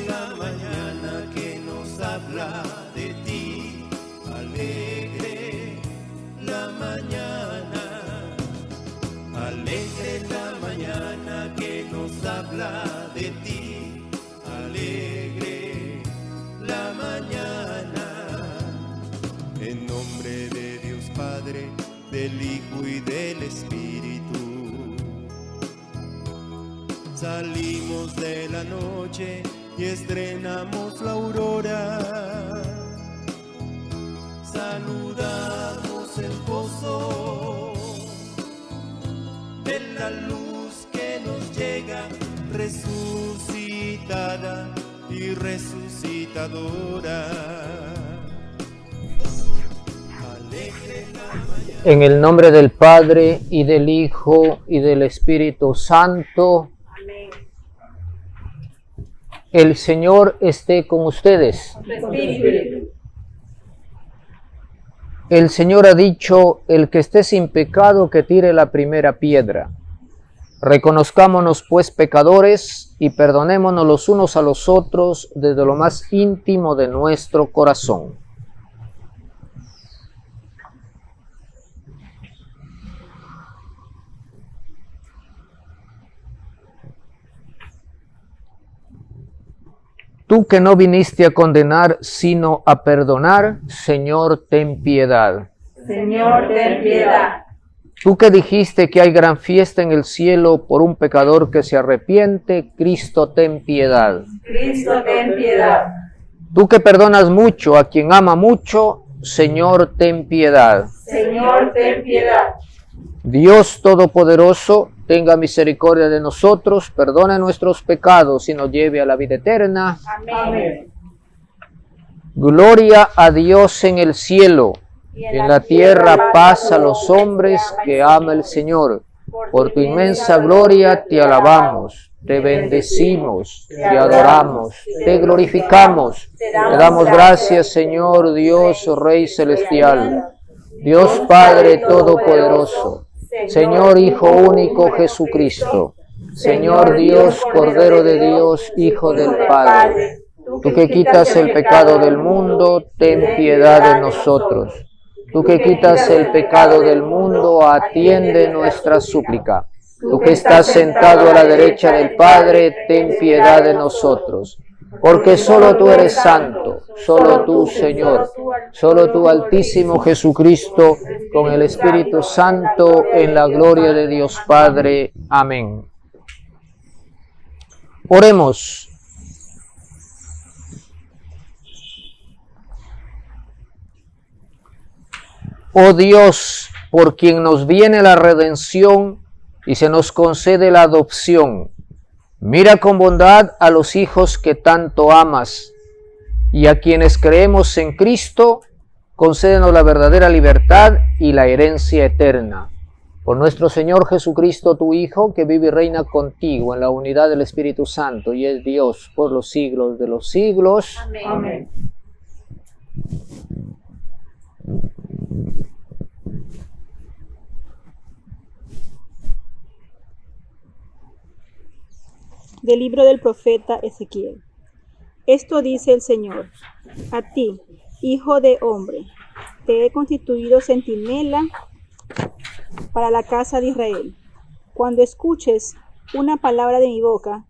la mañana que nos habla de ti, alegre la mañana, alegre la mañana que nos habla de ti, alegre la mañana. En nombre de Dios Padre, del Hijo y del Espíritu, salimos de la noche y estrenamos la aurora. Saludamos el gozo de la luz que nos llega, resucitada y resucitadora. Alegre la mañana. En el nombre del Padre, y del Hijo, y del Espíritu Santo. Amén. El Señor esté con ustedes. Espíritu. El Señor ha dicho: el que esté sin pecado, que tire la primera piedra. Reconozcámonos pues pecadores y perdonémonos los unos a los otros desde lo más íntimo de nuestro corazón. Tú que no viniste a condenar, sino a perdonar, Señor, ten piedad. Señor, ten piedad. Tú que dijiste que hay gran fiesta en el cielo por un pecador que se arrepiente, Cristo, ten piedad. Cristo, ten piedad. Tú que perdonas mucho a quien ama mucho, Señor, ten piedad. Señor, ten piedad. Dios Todopoderoso, tenga misericordia de nosotros, perdone nuestros pecados y nos lleve a la vida eterna. Amén. Gloria a Dios en el cielo, y en la tierra paz a los hombres que ama el Señor. Por tu inmensa gloria te alabamos, te bendecimos, te adoramos, te glorificamos. Te damos gracias, Señor Dios, Rey celestial, Dios Padre Todopoderoso, Señor Hijo único Jesucristo, Señor Dios, Cordero de Dios, Hijo del Padre. Tú que quitas el pecado del mundo, ten piedad de nosotros. Tú que quitas el pecado del mundo, atiende nuestra súplica. Tú que estás sentado a la derecha del Padre, ten piedad de nosotros. Porque solo tú eres santo, solo tú, Señor, solo tú, Altísimo Jesucristo, con el Espíritu Santo, en la gloria de Dios Padre. Amén. Oremos. Oh Dios, por quien nos viene la redención y se nos concede la adopción, mira con bondad a los hijos que tanto amas, y a quienes creemos en Cristo, concédenos la verdadera libertad y la herencia eterna. Por nuestro Señor Jesucristo, tu Hijo, que vive y reina contigo en la unidad del Espíritu Santo, y es Dios por los siglos de los siglos. Amén. Amén. Del libro del profeta Ezequiel. Esto dice el Señor: a ti, hijo de hombre, te he constituido centinela para la casa de Israel. Cuando escuches una palabra de mi boca,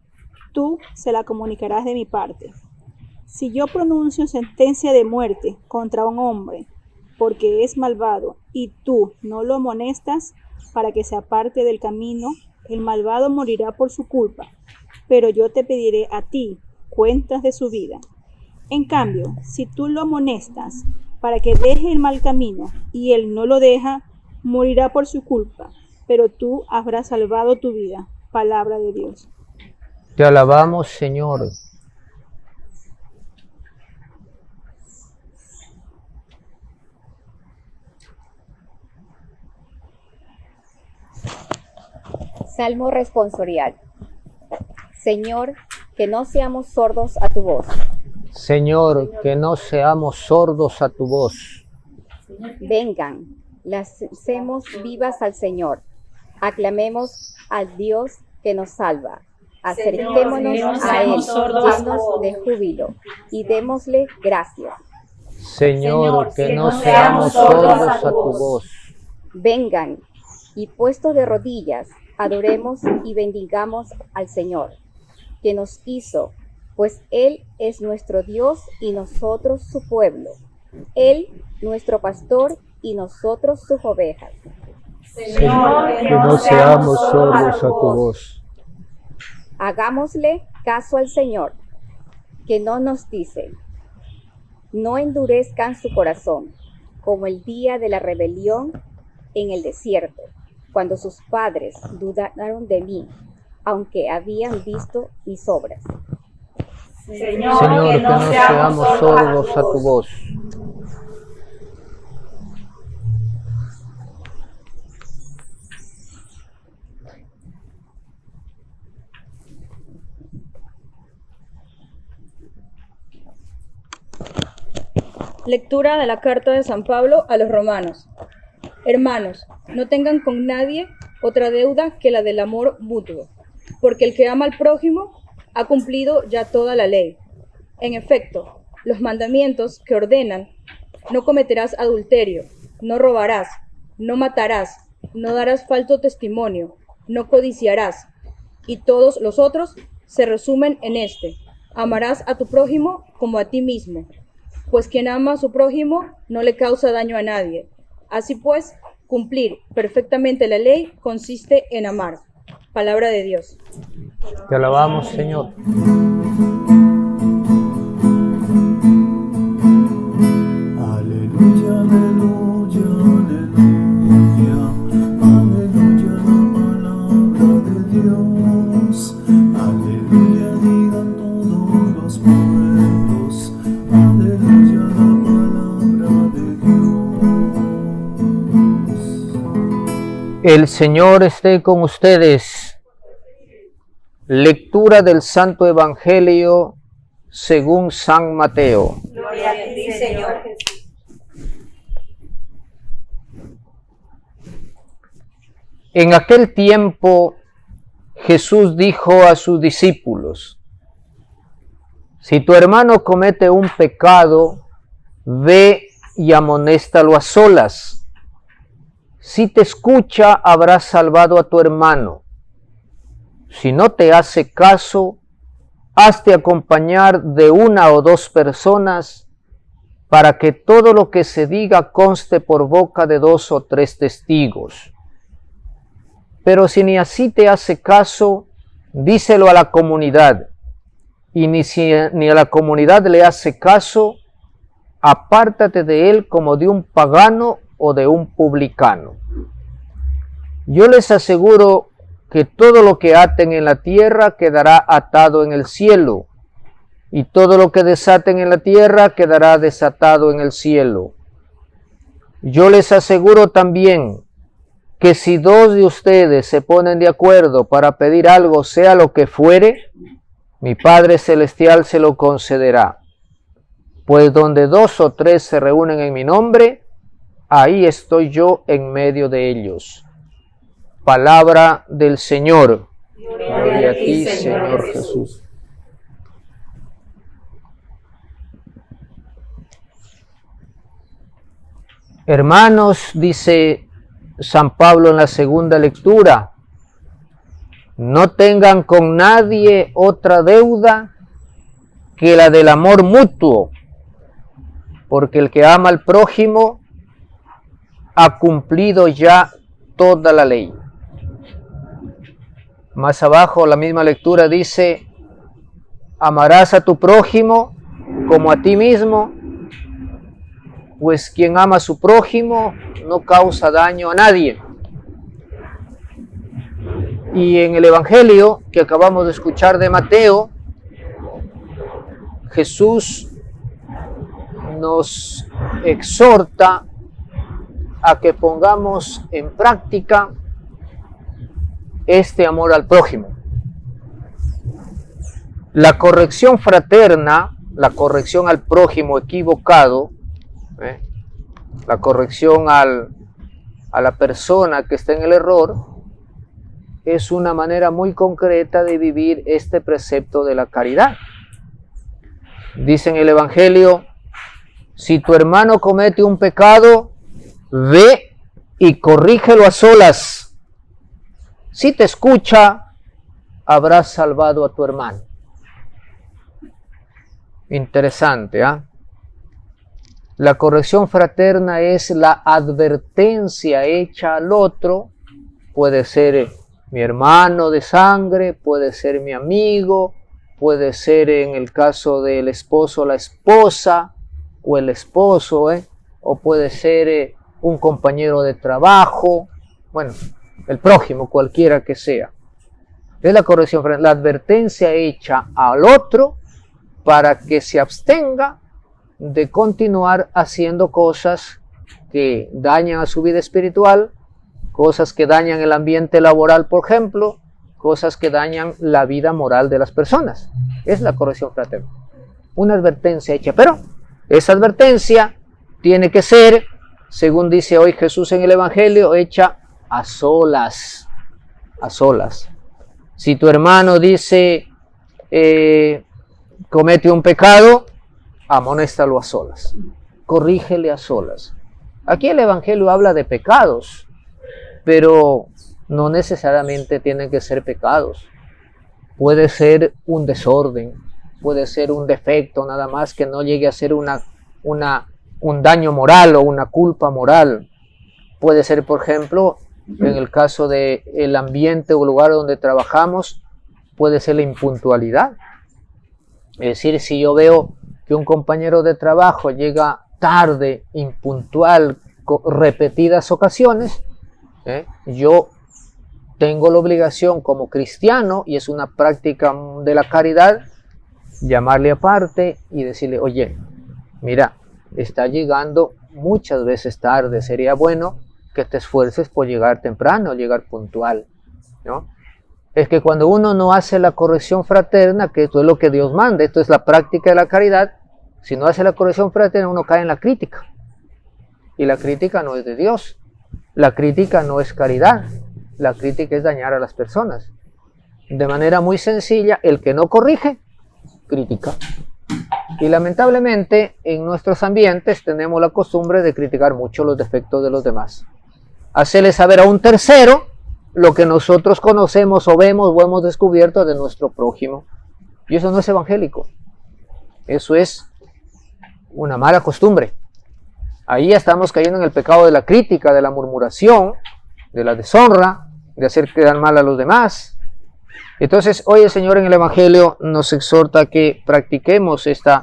tú se la comunicarás de mi parte. Si yo pronuncio sentencia de muerte contra un hombre, porque es malvado, y tú no lo amonestas para que se aparte del camino, el malvado morirá por su culpa, pero yo te pediré a ti cuentas de su vida. En cambio, si tú lo amonestas para que deje el mal camino, y él no lo deja, morirá por su culpa, pero tú habrás salvado tu vida. Palabra de Dios. Te alabamos, Señor. Salmo responsorial. Señor, que no seamos sordos a tu voz. Señor, que no seamos sordos a tu voz. Vengan, lancemos vivas al Señor. Aclamemos al Dios que nos salva. Acerquémonos a Él llenos de júbilo y démosle gracias. Señor, que no seamos sordos a tu voz. Vengan y puestos de rodillas, adoremos y bendigamos al Señor, que nos hizo, pues Él es nuestro Dios y nosotros su pueblo. Él, nuestro pastor y nosotros sus ovejas. Señor, Que no seamos sordos a tu voz. Hagámosle caso al Señor, que no nos dice: no endurezcan su corazón, como el día de la rebelión en el desierto, cuando sus padres dudaron de mí, aunque habían visto mis obras. Señor, Señor, que no seamos sordos a tu voz. Lectura de la carta de San Pablo a los romanos. Hermanos, no tengan con nadie otra deuda que la del amor mutuo, porque el que ama al prójimo ha cumplido ya toda la ley. En efecto, los mandamientos que ordenan: no cometerás adulterio, no robarás, no matarás, no darás falso testimonio, no codiciarás, y todos los otros se resumen en este: amarás a tu prójimo como a ti mismo. Pues quien ama a su prójimo no le causa daño a nadie. Así pues, cumplir perfectamente la ley consiste en amar. Palabra de Dios. Te alabamos, Señor. Aleluya, aleluya, aleluya, aleluya la palabra de Dios. Aleluya, digan todos los pueblos. Aleluya la palabra de Dios. El Señor esté con ustedes. Lectura del Santo Evangelio según San Mateo. Gloria a ti, Señor. En aquel tiempo Jesús dijo a sus discípulos: si tu hermano comete un pecado, ve y amonéstalo a solas. Si te escucha, habrás salvado a tu hermano. Si no te hace caso, hazte acompañar de una o dos personas, para que todo lo que se diga conste por boca de 2 o 3 testigos. Pero si ni así te hace caso, díselo a la comunidad. Y ni a la comunidad le hace caso, apártate de él como de un pagano o de un publicano. Yo les aseguro que todo lo que aten en la tierra quedará atado en el cielo, y todo lo que desaten en la tierra quedará desatado en el cielo. Yo les aseguro también que si 2 de ustedes se ponen de acuerdo para pedir algo, sea lo que fuere, mi Padre Celestial se lo concederá. Pues donde 2 o 3 se reúnen en mi nombre, ahí estoy yo en medio de ellos. Palabra del Señor. Gloria a ti, Señor Jesús. Hermanos, dice San Pablo en la segunda lectura, no tengan con nadie otra deuda que la del amor mutuo, porque el que ama al prójimo ha cumplido ya toda la ley. Más abajo la misma lectura dice: amarás a tu prójimo como a ti mismo, pues quien ama a su prójimo no causa daño a nadie. Y en el Evangelio que acabamos de escuchar de Mateo, Jesús nos exhorta a que pongamos en práctica este amor al prójimo. La corrección fraterna, la corrección al prójimo equivocado, la corrección a la persona que está en el error, es una manera muy concreta de vivir este precepto de la caridad. Dice en el Evangelio, si tu hermano comete un pecado, ve y corrígelo a solas. Si te escucha, habrás salvado a tu hermano. Interesante, ¿ah? La corrección fraterna es la advertencia hecha al otro. Puede ser mi hermano de sangre, puede ser mi amigo, puede ser en el caso del esposo la esposa o el esposo, o puede ser un compañero de trabajo, bueno, el prójimo, cualquiera que sea. Es la corrección fraterna, la advertencia hecha al otro para que se abstenga de continuar haciendo cosas que dañan a su vida espiritual, cosas que dañan el ambiente laboral, por ejemplo, cosas que dañan la vida moral de las personas. Es la corrección fraterna. Una advertencia hecha, pero esa advertencia tiene que ser, según dice hoy Jesús en el Evangelio, hecha a solas. A solas. Si tu hermano dice, comete un pecado, amonéstalo a solas, corrígele a solas. Aquí el Evangelio habla de pecados, pero no necesariamente tienen que ser pecados. Puede ser un desorden, puede ser un defecto nada más que no llegue a ser un daño moral o una culpa moral. Puede ser, por ejemplo, en el caso del ambiente o lugar donde trabajamos, puede ser la impuntualidad. Es decir, si yo veo que un compañero de trabajo llega tarde, impuntual, repetidas ocasiones, yo tengo la obligación como cristiano, y es una práctica de la caridad, llamarle aparte y decirle, oye, mira, está llegando muchas veces tarde, sería bueno que te esfuerces por llegar temprano, llegar puntual, ¿no? Es que cuando uno no hace la corrección fraterna, que esto es lo que Dios manda, esto es la práctica de la caridad, si no hace la corrección fraterna uno cae en la crítica, y la crítica no es de Dios, la crítica no es caridad, la crítica es dañar a las personas. De manera muy sencilla, el que no corrige, critica. Y lamentablemente en nuestros ambientes tenemos la costumbre de criticar mucho los defectos de los demás, hacerle saber a un tercero lo que nosotros conocemos o vemos o hemos descubierto de nuestro prójimo. Y eso no es evangélico. Eso es una mala costumbre. Ahí estamos cayendo en el pecado de la crítica, de la murmuración, de la deshonra, de hacer quedar mal a los demás. Entonces, hoy el Señor en el Evangelio nos exhorta a que practiquemos esta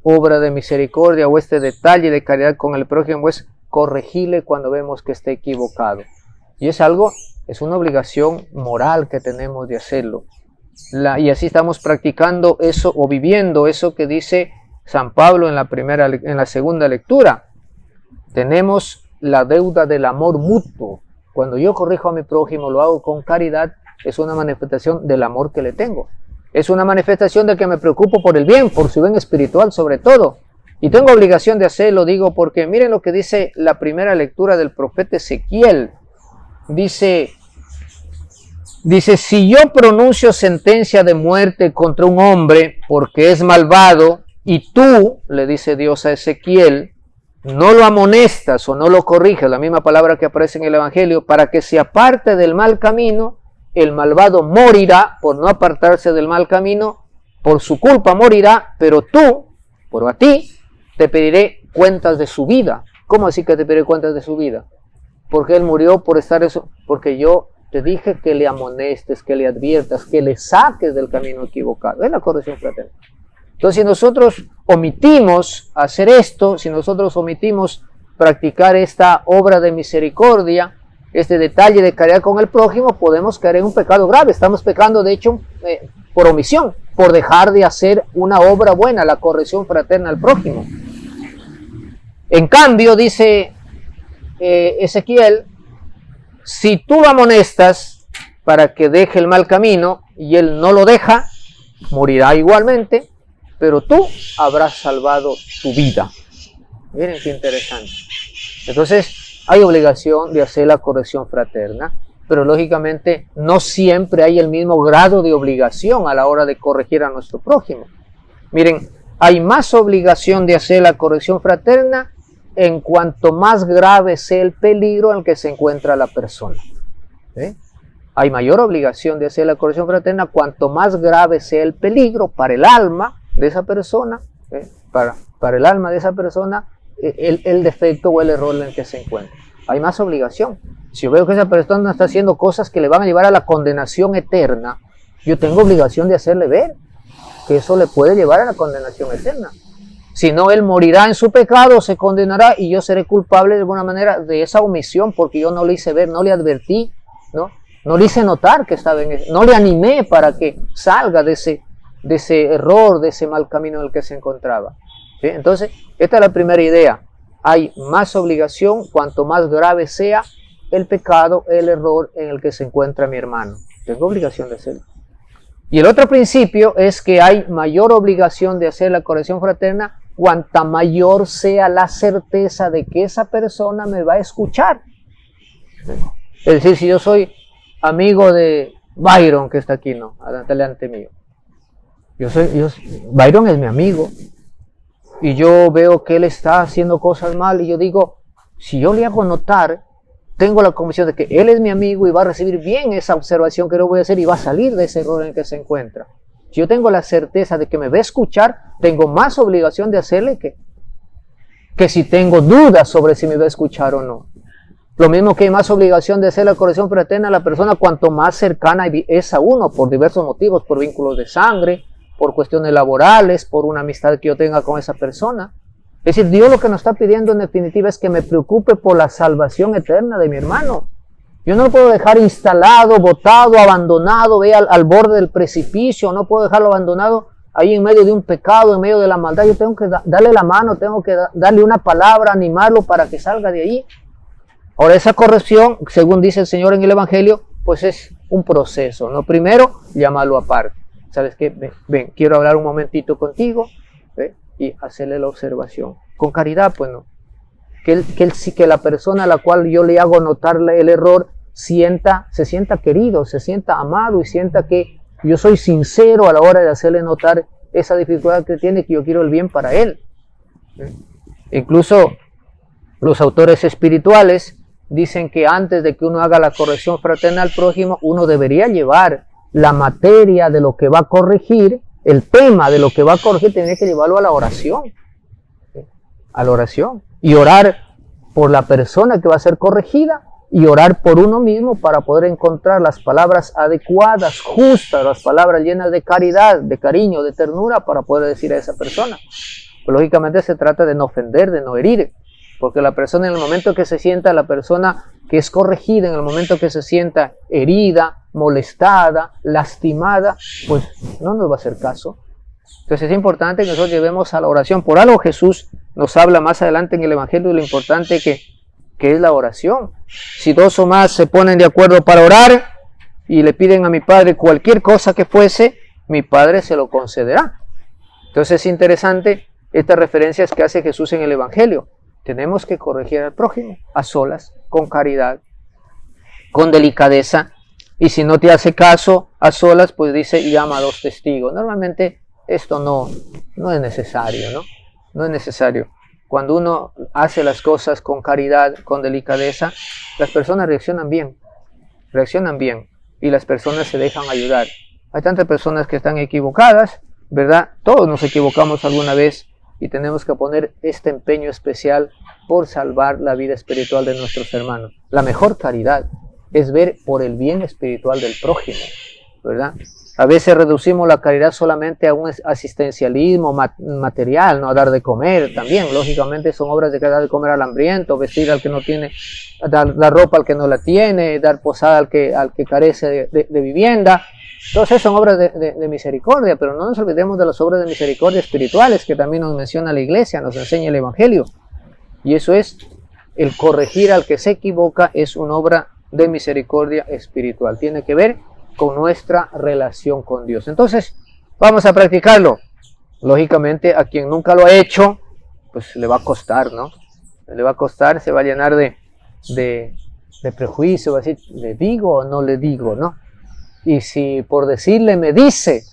obra de misericordia o este detalle de caridad con el prójimo, es corregirle cuando vemos que esté equivocado. Y es una obligación moral que tenemos de hacerlo. Y así estamos practicando eso o viviendo eso que dice San Pablo en la segunda lectura. Tenemos la deuda del amor mutuo. Cuando yo corrijo a mi prójimo, lo hago con caridad, es una manifestación del amor que le tengo. Es una manifestación de que me preocupo por el bien, por su bien espiritual sobre todo. Y tengo obligación de hacerlo, digo, porque miren lo que dice la primera lectura del profeta Ezequiel. Dice, si yo pronuncio sentencia de muerte contra un hombre porque es malvado, y tú, le dice Dios a Ezequiel, no lo amonestas o no lo corriges, la misma palabra que aparece en el Evangelio, para que se aparte del mal camino, el malvado morirá por no apartarse del mal camino, por su culpa morirá, pero a ti, te pediré cuentas de su vida. ¿Cómo así que te pediré cuentas de su vida? Porque él murió por estar eso, porque yo te dije que le amonestes, que le adviertas, que le saques del camino equivocado. Es la corrección fraterna. Entonces, si nosotros omitimos hacer esto, si nosotros omitimos practicar esta obra de misericordia, este detalle de caridad con el prójimo, podemos caer en un pecado grave. Estamos pecando, de hecho, por omisión, por dejar de hacer una obra buena, la corrección fraterna al prójimo. En cambio, dice Ezequiel, si tú lo amonestas para que deje el mal camino y él no lo deja, morirá igualmente, pero tú habrás salvado tu vida. Miren qué interesante. Entonces, hay obligación de hacer la corrección fraterna. pero lógicamente no siempre hay el mismo grado de obligación a la hora de corregir a nuestro prójimo. Miren, hay más obligación de hacer la corrección fraterna en cuanto más grave sea el peligro en el que se encuentra la persona. ¿Sí? Hay mayor obligación de hacer la corrección fraterna cuanto más grave sea el peligro para el alma de esa persona, para el alma de esa persona, el defecto o el error en el que se encuentra. Hay más obligación. Si yo veo que esa persona está haciendo cosas que le van a llevar a la condenación eterna, yo tengo obligación de hacerle ver que eso le puede llevar a la condenación eterna. Si no, él morirá en su pecado, se condenará y yo seré culpable de alguna manera de esa omisión porque yo no le hice ver, no le advertí, no le hice notar que estaba en eso, no le animé para que salga de ese error, de ese mal camino en el que se encontraba. ¿Sí? Entonces, esta es la primera idea. Hay más obligación cuanto más grave sea el pecado, el error en el que se encuentra mi hermano. Tengo obligación de hacerlo. Y el otro principio es que hay mayor obligación de hacer la corrección fraterna cuanta mayor sea la certeza de que esa persona me va a escuchar. Es decir, si yo soy amigo de Byron, que está aquí, delante mío. Byron es mi amigo. Y yo veo que él está haciendo cosas mal y yo digo, si yo le hago notar, tengo la convicción de que él es mi amigo y va a recibir bien esa observación que yo voy a hacer y va a salir de ese error en el que se encuentra. Si yo tengo la certeza de que me va a escuchar, tengo más obligación de hacerle que si tengo dudas sobre si me va a escuchar o no. Lo mismo que hay más obligación de hacer la corrección fraterna a la persona cuanto más cercana es a uno, por diversos motivos, por vínculos de sangre, por cuestiones laborales, por una amistad que yo tenga con esa persona. Es decir, Dios lo que nos está pidiendo en definitiva es que me preocupe por la salvación eterna de mi hermano. Yo no lo puedo dejar instalado, botado, abandonado, al borde del precipicio, no puedo dejarlo abandonado ahí en medio de un pecado, en medio de la maldad. Yo tengo que darle la mano, tengo que darle una palabra, animarlo para que salga de ahí. Ahora, esa corrección, según dice el Señor en el Evangelio, pues es un proceso, ¿no? Primero, llamarlo aparte. ¿Sabes qué? Ven, quiero hablar un momentito contigo, ¿ve? Y hacerle la observación. Con caridad, pues no. Que la persona a la cual yo le hago notar el error se sienta querido, se sienta amado y sienta que yo soy sincero a la hora de hacerle notar esa dificultad que tiene, que yo quiero el bien para él. ¿Ve? Incluso los autores espirituales dicen que antes de que uno haga la corrección fraterna al prójimo, uno debería llevar la materia de lo que va a corregir, el tema de lo que va a corregir, tiene que llevarlo a la oración. A la oración. Y orar por la persona que va a ser corregida y orar por uno mismo para poder encontrar las palabras adecuadas, justas, las palabras llenas de caridad, de cariño, de ternura para poder decir a esa persona. Pues, lógicamente se trata de no ofender, de no herir. Porque la persona en el momento que se sienta, la persona que es corregida, en el momento que se sienta herida, molestada, lastimada, pues no nos va a hacer caso. Entonces es importante que nosotros llevemos a la oración. Por algo Jesús nos habla más adelante en el Evangelio de lo importante que es la oración. Si dos o más se ponen de acuerdo para orar y le piden a mi Padre cualquier cosa que fuese, mi Padre se lo concederá. Entonces es interesante estas referencias que hace Jesús en el Evangelio. Tenemos que corregir al prójimo a solas, con caridad, con delicadeza. Y si no te hace caso a solas, pues dice, llama a 2 testigos. Normalmente esto no es necesario, ¿no? No es necesario. Cuando uno hace las cosas con caridad, con delicadeza, las personas reaccionan bien. Y las personas se dejan ayudar. Hay tantas personas que están equivocadas, ¿verdad? Todos nos equivocamos alguna vez. Y tenemos que poner este empeño especial por salvar la vida espiritual de nuestros hermanos. La mejor caridad es ver por el bien espiritual del prójimo, ¿verdad? A veces reducimos la caridad solamente a un asistencialismo material, no a dar de comer también. Lógicamente son obras de dar de comer al hambriento, vestir al que no tiene, dar ropa al que no la tiene, dar posada al que carece de vivienda. Todas esas son obras de misericordia, pero no nos olvidemos de las obras de misericordia espirituales que también nos menciona la Iglesia, nos enseña el Evangelio. Y eso es, el corregir al que se equivoca es una obra de misericordia espiritual. Tiene que ver con nuestra relación con Dios. Entonces, vamos a practicarlo. Lógicamente, a quien nunca lo ha hecho, pues le va a costar, ¿no? Le va a costar, se va a llenar de de prejuicio, va a decir, ¿le digo o no le digo, no? Y si por decirle me dice,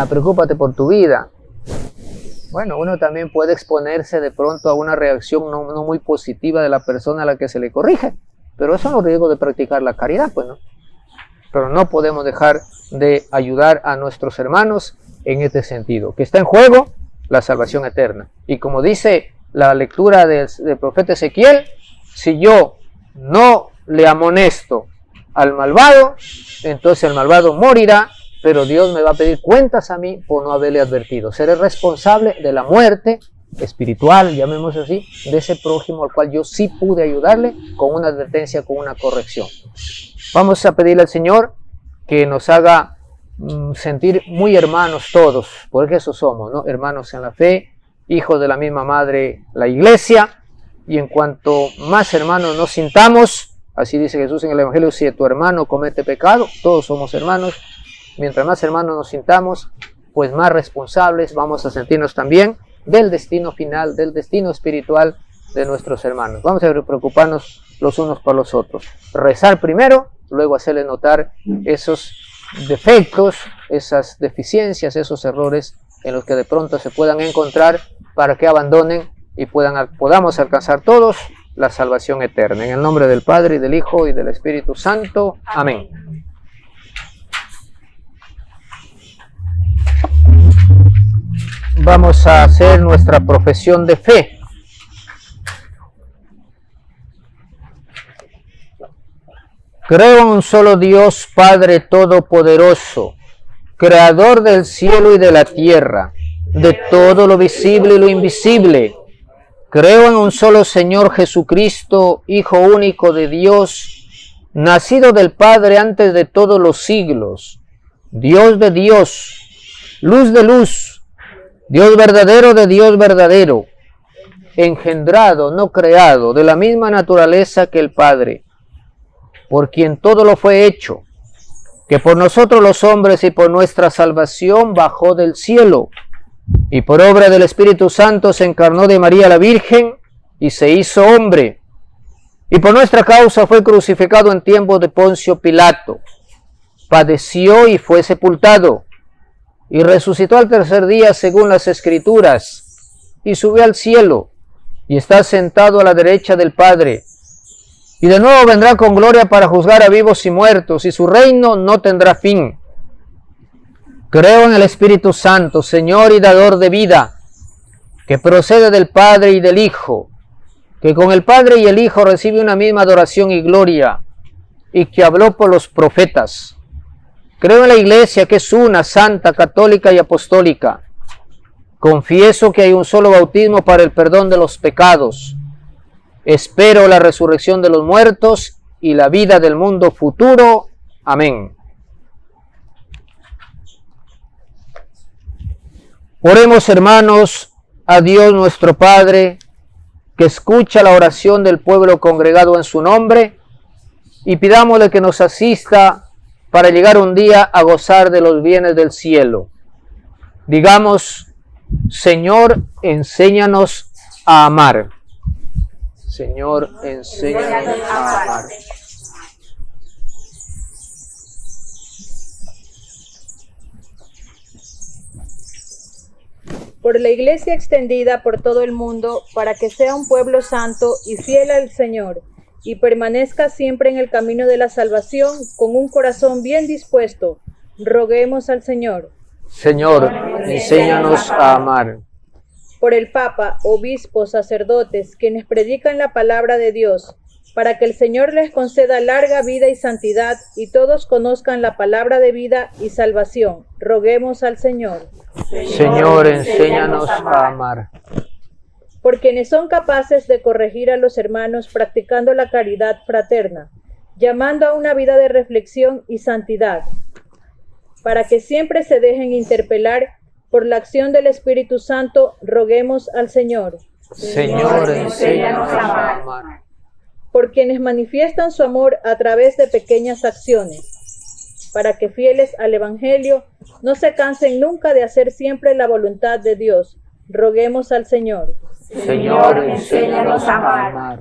preocúpate por tu vida. Bueno, uno también puede exponerse de pronto a una reacción no muy positiva de la persona a la que se le corrige, pero eso no es riesgo de practicar la caridad, pues, ¿no? Pero no podemos dejar de ayudar a nuestros hermanos en este sentido, que está en juego la salvación eterna. Y como dice la lectura del profeta Ezequiel, si yo no le amonesto al malvado, entonces el malvado morirá, pero Dios me va a pedir cuentas a mí por no haberle advertido. Seré responsable de la muerte espiritual, llamémoslo así, de ese prójimo al cual yo sí pude ayudarle con una advertencia, con una corrección. Vamos a pedirle al Señor que nos haga sentir muy hermanos todos, porque eso somos, ¿no? Hermanos en la fe, hijos de la misma madre, la iglesia, y en cuanto más hermanos nos sintamos, así dice Jesús en el Evangelio, si tu hermano comete pecado, todos somos hermanos, mientras más hermanos nos sintamos, pues más responsables vamos a sentirnos también del destino final, del destino espiritual de nuestros hermanos. Vamos a preocuparnos los unos por los otros, rezar primero, luego hacerle notar esos defectos, esas deficiencias, esos errores en los que de pronto se puedan encontrar para que abandonen y podamos alcanzar todos la salvación eterna. En el nombre del Padre, y del Hijo, y del Espíritu Santo. Amén. Vamos a hacer nuestra profesión de fe. Creo en un solo Dios, Padre Todopoderoso, Creador del cielo y de la tierra, de todo lo visible y lo invisible. Creo en un solo Señor Jesucristo, Hijo único de Dios, nacido del Padre antes de todos los siglos, Dios de Dios, luz de luz, Dios verdadero de Dios verdadero, engendrado, no creado, de la misma naturaleza que el Padre, por quien todo lo fue hecho, que por nosotros los hombres y por nuestra salvación bajó del cielo, y por obra del Espíritu Santo se encarnó de María la Virgen y se hizo hombre, y por nuestra causa fue crucificado en tiempos de Poncio Pilato, padeció y fue sepultado, y resucitó al tercer día según las Escrituras, y subió al cielo, y está sentado a la derecha del Padre, y de nuevo vendrá con gloria para juzgar a vivos y muertos, y su reino no tendrá fin. Creo en el Espíritu Santo, Señor y dador de vida, que procede del Padre y del Hijo, que con el Padre y el Hijo recibe una misma adoración y gloria, y que habló por los profetas. Creo en la Iglesia, que es una, santa, católica y apostólica. Confieso que hay un solo bautismo para el perdón de los pecados. Espero la resurrección de los muertos y la vida del mundo futuro. Amén. Oremos, hermanos, a Dios nuestro Padre, que escucha la oración del pueblo congregado en su nombre, y pidámosle que nos asista para llegar un día a gozar de los bienes del cielo. Digamos: Señor, enséñanos a amar. Señor, enséñanos a amar. Por la Iglesia extendida por todo el mundo, para que sea un pueblo santo y fiel al Señor, y permanezca siempre en el camino de la salvación, con un corazón bien dispuesto, roguemos al Señor. Señor, enséñanos a amar. Por el Papa, obispos, sacerdotes, quienes predican la palabra de Dios, para que el Señor les conceda larga vida y santidad, y todos conozcan la palabra de vida y salvación. Roguemos al Señor. Señor, enséñanos a amar. Por quienes son capaces de corregir a los hermanos practicando la caridad fraterna, llamando a una vida de reflexión y santidad, para que siempre se dejen interpelar por la acción del Espíritu Santo, roguemos al Señor. Señor, enséñanos a amar. Por quienes manifiestan su amor a través de pequeñas acciones, para que fieles al Evangelio no se cansen nunca de hacer siempre la voluntad de Dios, roguemos al Señor. Señor, enséñanos a amar.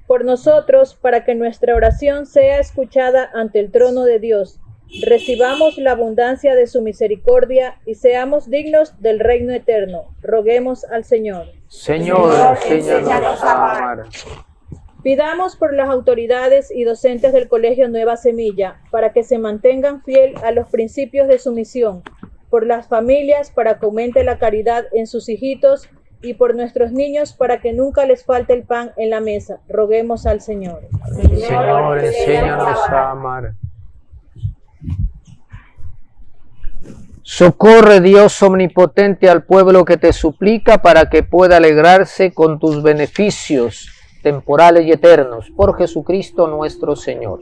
Por por nosotros para que nuestra oración sea escuchada ante el trono de Dios. Recibamos la abundancia de su misericordia y seamos dignos del reino eterno. Roguemos al Señor. Señor, enséñanos a amar. Pidamos por las autoridades y docentes del Colegio Nueva Semilla para que se mantengan fiel a los principios de su misión, por las familias para que aumente la caridad en sus hijitos y por nuestros niños para que nunca les falte el pan en la mesa. Roguemos al Señor. Señor, enséñanos a amar. Socorre, Dios omnipotente, al pueblo que te suplica para que pueda alegrarse con tus beneficios temporales y eternos. Por Jesucristo nuestro Señor.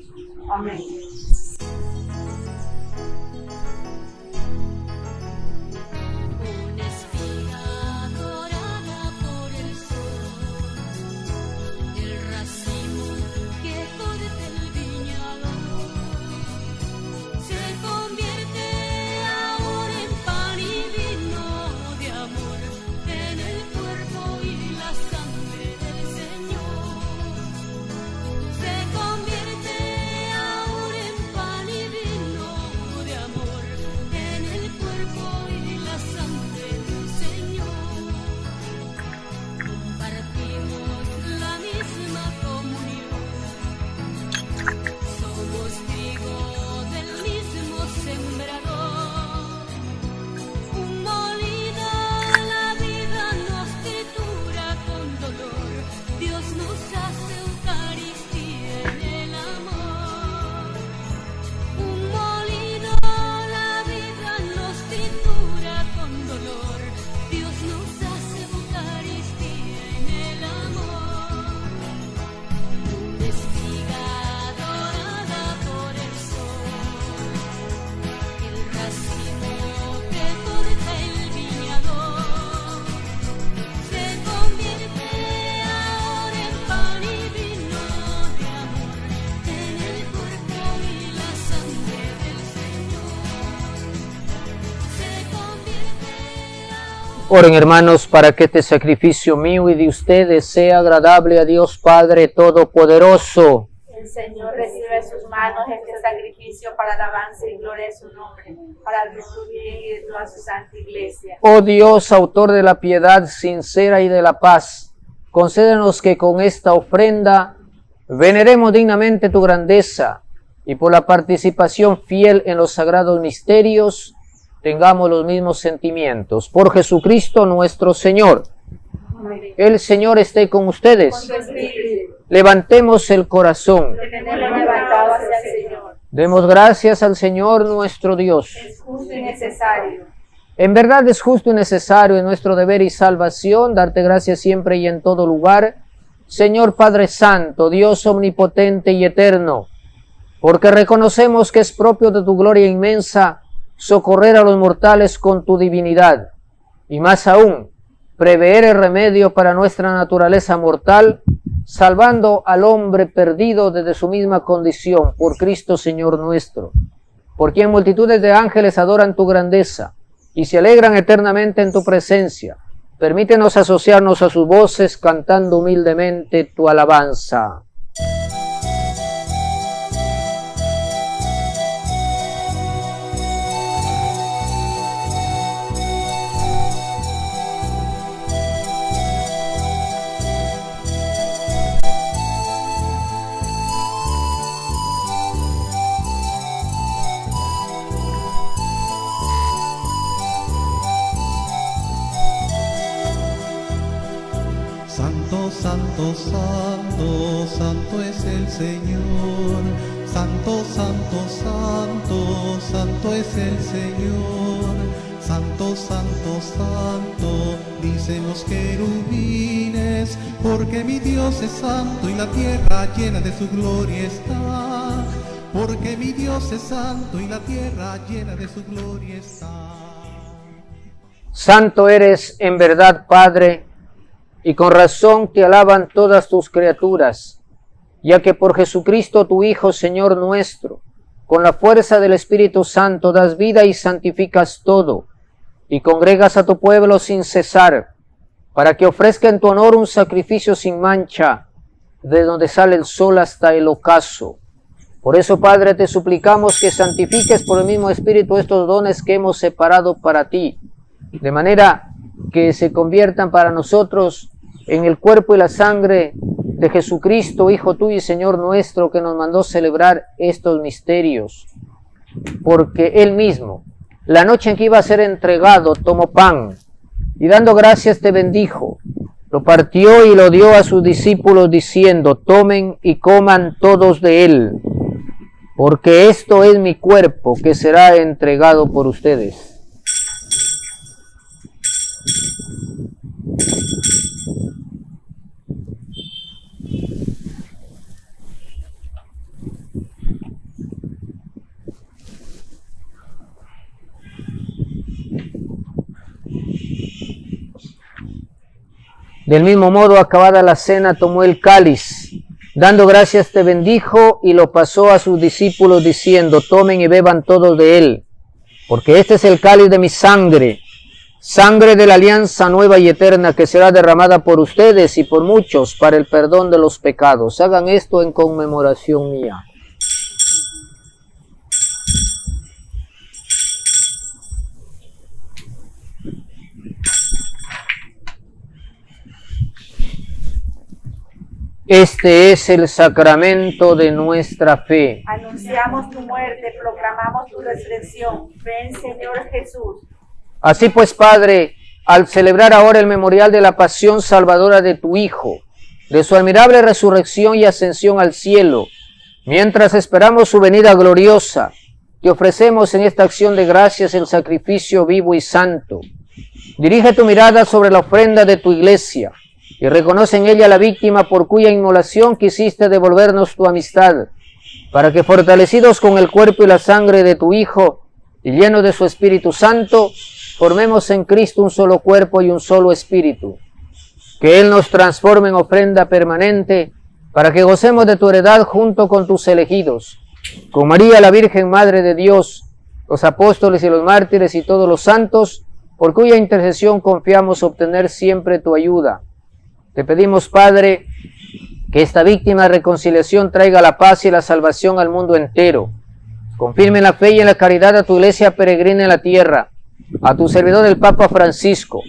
Amén. Una espiga dorada por el sol, el racimo que corta el viñador, se convierte ahora en pan y vino de amor, en el cuerpo y la sangre del Señor. Se convierte ahora en pan y vino de amor, en el cuerpo y la sangre del Señor. Compartimos la misma comunión, somos trigo del mismo sembrador. Un molino la vida nos tritura con dolor, Dios nos hace Eucaristía en el amor. Un molino la vida nos tritura con dolor, Dios nos hace Eucaristía en el amor. Una espiga dorada por el sol, el racimo que corta el viñador, se convierte ahora en pan y vino de amor, en el cuerpo y la sangre del Señor. Se convierte ahora. Oren, hermanos, para que este sacrificio mío y de ustedes sea agradable a Dios Padre Todopoderoso. El Señor recibe de sus manos este sacrificio para alabanza y gloria de su nombre, para el de tu bien y de toda su santa iglesia. Oh Dios, autor de la piedad sincera y de la paz, concédenos que con esta ofrenda veneremos dignamente tu grandeza y por la participación fiel en los sagrados misterios tengamos los mismos sentimientos. Por Jesucristo nuestro Señor. El Señor esté con ustedes. Con tu espíritu, Levantemos el corazón. que tenemos levantado hacia el Señor. Demos gracias al Señor nuestro Dios. Es justo y necesario. En verdad es justo y necesario, en nuestro deber y salvación, darte gracias siempre y en todo lugar, Señor Padre Santo, Dios omnipotente y eterno, porque reconocemos que es propio de tu gloria inmensa socorrer a los mortales con tu divinidad, y más aún, prever el remedio para nuestra naturaleza mortal, salvando al hombre perdido desde su misma condición, por Cristo Señor nuestro, por quien multitudes de ángeles adoran tu grandeza y se alegran eternamente en tu presencia. Permítenos asociarnos a sus voces cantando humildemente tu alabanza. Santo, santo, santo, santo es el Señor. Santo, santo, santo, santo es el Señor. Santo, santo, santo, dicen los querubines, porque mi Dios es santo y la tierra llena de su gloria está. Porque mi Dios es santo y la tierra llena de su gloria está. Santo eres en verdad, Padre, y con razón te alaban todas tus criaturas, ya que por Jesucristo tu Hijo, Señor nuestro, con la fuerza del Espíritu Santo das vida y santificas todo, y congregas a tu pueblo sin cesar, para que ofrezca en tu honor un sacrificio sin mancha, de donde sale el sol hasta el ocaso. Por eso, Padre, te suplicamos que santifiques por el mismo Espíritu estos dones que hemos separado para ti, de manera que se conviertan para nosotros en el cuerpo y la sangre de Jesucristo, Hijo tuyo y Señor nuestro, que nos mandó celebrar estos misterios. Porque Él mismo, la noche en que iba a ser entregado, tomó pan y dando gracias te bendijo, lo partió y lo dio a sus discípulos diciendo: tomen y coman todos de él, porque esto es mi cuerpo que será entregado por ustedes. Del mismo modo, acabada la cena, tomó el cáliz, dando gracias te bendijo y lo pasó a sus discípulos diciendo: tomen y beban todos de él, porque este es el cáliz de mi sangre, sangre de la alianza nueva y eterna, que será derramada por ustedes y por muchos para el perdón de los pecados. Hagan esto en conmemoración mía. Este es el sacramento de nuestra fe. Anunciamos tu muerte, proclamamos tu resurrección. Ven, Señor Jesús. Así pues, Padre, al celebrar ahora el memorial de la pasión salvadora de tu Hijo, de su admirable resurrección y ascensión al cielo, mientras esperamos su venida gloriosa, te ofrecemos en esta acción de gracias el sacrificio vivo y santo. Dirige tu mirada sobre la ofrenda de tu iglesia y reconoce en ella la víctima por cuya inmolación quisiste devolvernos tu amistad, para que fortalecidos con el cuerpo y la sangre de tu Hijo y llenos de su Espíritu Santo, formemos en Cristo un solo cuerpo y un solo espíritu. Que Él nos transforme en ofrenda permanente, para que gocemos de tu heredad junto con tus elegidos, con María la Virgen Madre de Dios, los apóstoles y los mártires y todos los santos, por cuya intercesión confiamos obtener siempre tu ayuda. Te pedimos, Padre, que esta víctima de reconciliación traiga la paz y la salvación al mundo entero. Confirme en la fe y en la caridad a tu iglesia peregrina en la tierra, a tu servidor el Papa Francisco,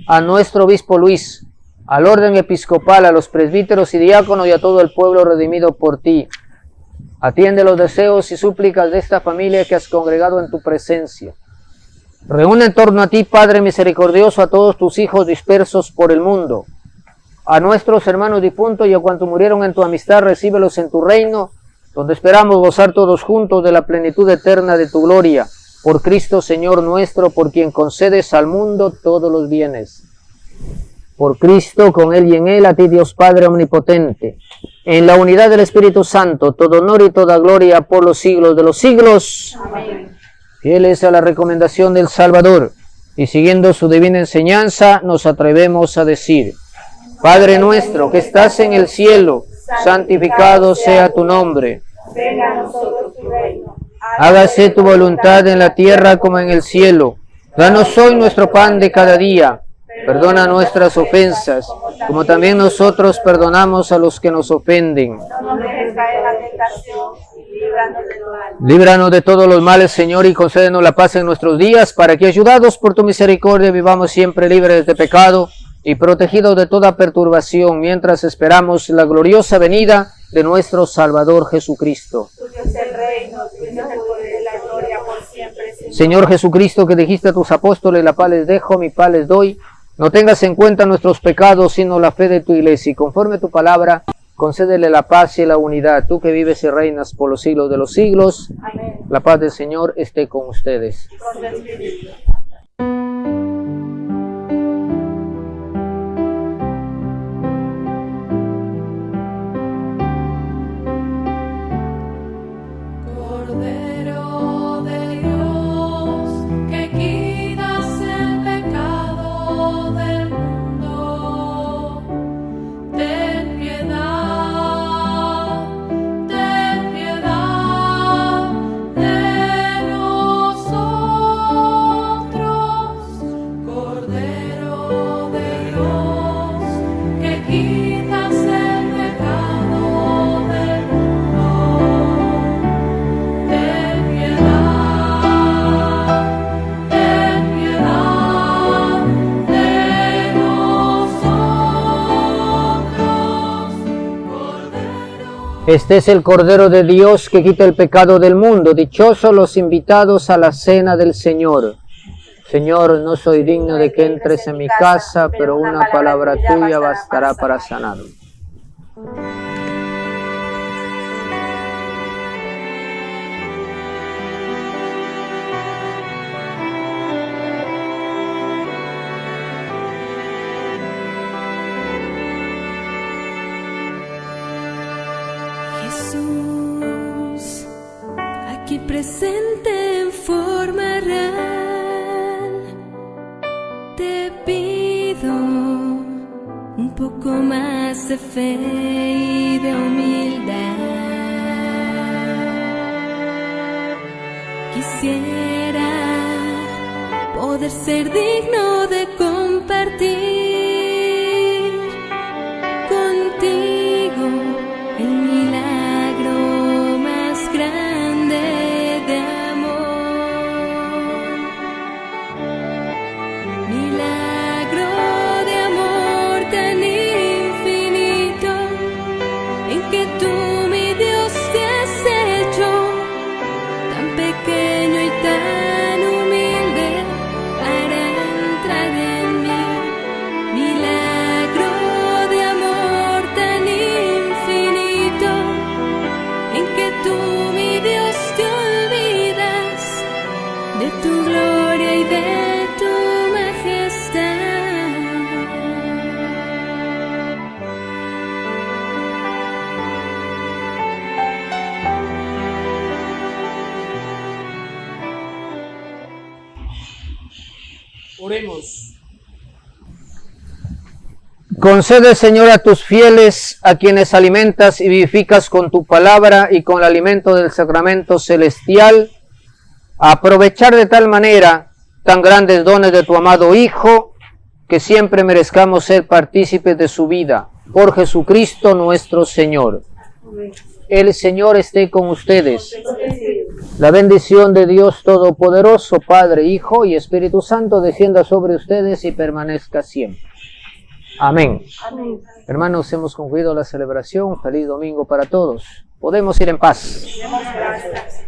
a nuestro obispo Luis, al orden episcopal, a los presbíteros y diáconos y a todo el pueblo redimido por ti. Atiende los deseos y súplicas de esta familia que has congregado en tu presencia. Reúne en torno a ti, Padre misericordioso, a todos tus hijos dispersos por el mundo. A nuestros hermanos difuntos y a cuantos murieron en tu amistad, recíbelos en tu reino, donde esperamos gozar todos juntos de la plenitud eterna de tu gloria. Por Cristo Señor nuestro, por quien concedes al mundo todos los bienes. Por Cristo, con Él y en Él, a ti Dios Padre omnipotente, en la unidad del Espíritu Santo, todo honor y toda gloria por los siglos de los siglos. Amén. Fieles a la recomendación del Salvador y siguiendo su divina enseñanza, nos atrevemos a decir: Padre nuestro que estás en el cielo, santificado sea tu nombre. Venga a nosotros tu reino. Hágase tu voluntad en la tierra como en el cielo. Danos hoy nuestro pan de cada día. Perdona nuestras ofensas, como también nosotros perdonamos a los que nos ofenden. No nos dejes caer en la tentación y líbranos del mal. Líbranos de todos los males, Señor, y concédenos la paz en nuestros días, para que, ayudados por tu misericordia, vivamos siempre libres de pecado y protegidos de toda perturbación, mientras esperamos la gloriosa venida de nuestro Salvador Jesucristo. Tuyo es el reino, tuyo es el poder y la gloria por siempre, Señor. Señor Jesucristo, que dijiste a tus apóstoles: la paz les dejo, mi paz les doy, no tengas en cuenta nuestros pecados, sino la fe de tu iglesia, y conforme tu palabra, concédele la paz y la unidad. Tú que vives y reinas por los siglos de los siglos, Amén. la paz del Señor esté con ustedes. Con tu espíritu. Cordero de Dios, que quitas el pecado del mundo, ten piedad de nosotros. Este es el Cordero de Dios que quita el pecado del mundo. Dichosos los invitados a la cena del Señor. Señor, no soy digno de que entres en mi casa, pero una palabra tuya bastará para sanarme. Jesús, aquí presente en forma real, te pido un poco más de fe y de humildad. Quisiera poder ser digno de compartir contigo el milagro más grande de amor. Milagro de amor tan infinito, en que tú, mi Dios, te has hecho tan pequeño y tan humilde para entrar en mí. Milagro de amor tan infinito, en que tú, mi Dios, te olvidas de tu gloria y de tu majestad. Oremos. Concede, Señor, a tus fieles, a quienes alimentas y vivificas con tu palabra y con el alimento del sacramento celestial, a aprovechar de tal manera tan grandes dones de tu amado Hijo, que siempre merezcamos ser partícipes de su vida. Por Jesucristo nuestro Señor. El Señor esté con ustedes. La bendición de Dios Todopoderoso, Padre, Hijo y Espíritu Santo, descienda sobre ustedes y permanezca siempre. Amén. Amén. Hermanos, hemos concluido la celebración. Feliz domingo para todos. Podemos ir en paz. Demos gracias.